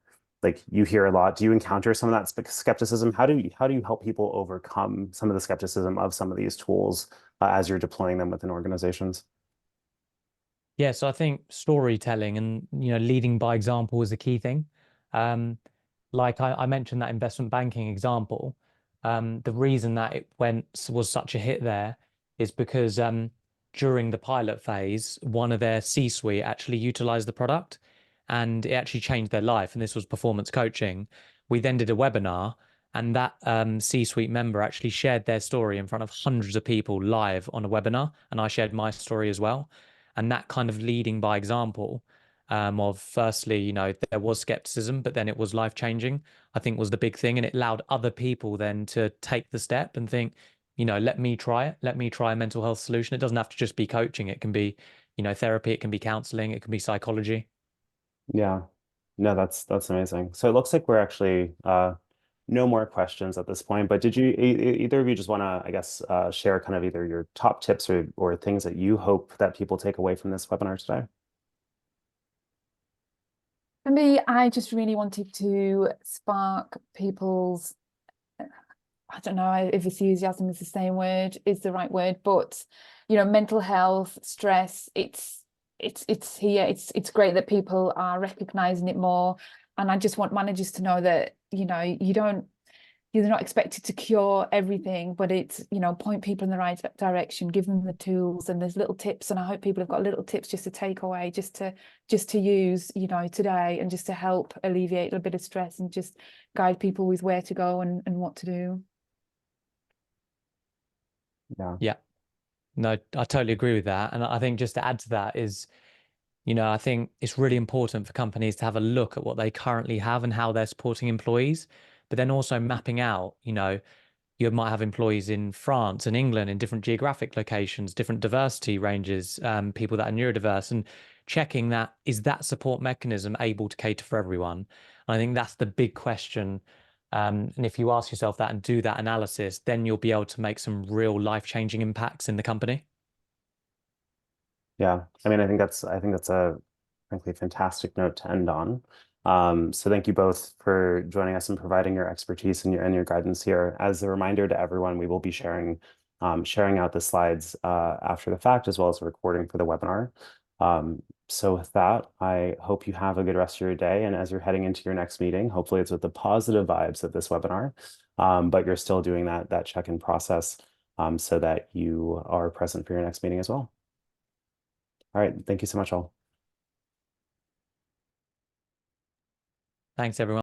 hear a lot? Do you encounter some of that skepticism? How do you help people overcome some of the skepticism of some of these tools as you're deploying them within organizations? Yeah, so I think storytelling and leading by example is a key thing. Like I mentioned that investment banking example. The reason that it was such a hit there is because during the pilot phase, one of their C-suite actually utilized the product and it actually changed their life. And this was performance coaching. We then did a webinar, and that C-suite member actually shared their story in front of hundreds of people live on a webinar, and I shared my story as well. And that kind of leading by example of firstly, there was skepticism, but then it was life changing, I think was the big thing. And it allowed other people then to take the step and think, let me try it. Let me try a mental health solution. It doesn't have to just be coaching. It can be, therapy. It can be counseling. It can be psychology. Yeah, no, that's amazing. So it looks like we're actually no more questions at this point, but did you either of you just want to, I guess, share kind of either your top tips or things that you hope that people take away from this webinar today? For me, I just really wanted to spark people's, I don't know if enthusiasm is the same word, is the right word, but mental health, stress, it's here. It's great that people are recognizing it more. And I just want managers to know that, you're not expected to cure everything, but it's, point people in the right direction, give them the tools, and there's little tips. And I hope people have got little tips just to take away, just to use, today, and just to help alleviate a bit of stress and just guide people with where to go and what to do. Yeah. No, I totally agree with that. And I think just to add to that is, I think it's really important for companies to have a look at what they currently have and how they're supporting employees, but then also mapping out, you might have employees in France and England in different geographic locations, different diversity ranges, people that are neurodiverse, and checking that is that support mechanism able to cater for everyone? And I think that's the big question. And if you ask yourself that and do that analysis, then you'll be able to make some real life-changing impacts in the company. Yeah, I mean, I think that's a frankly fantastic note to end on. So thank you both for joining us and providing your expertise and your guidance here. As a reminder to everyone, we will be sharing out the slides after the fact, as well as a recording for the webinar. So with that, I hope you have a good rest of your day. And as you're heading into your next meeting, hopefully it's with the positive vibes of this webinar, but you're still doing that check-in process so that you are present for your next meeting as well. All right. Thank you so much, all. Thanks, everyone.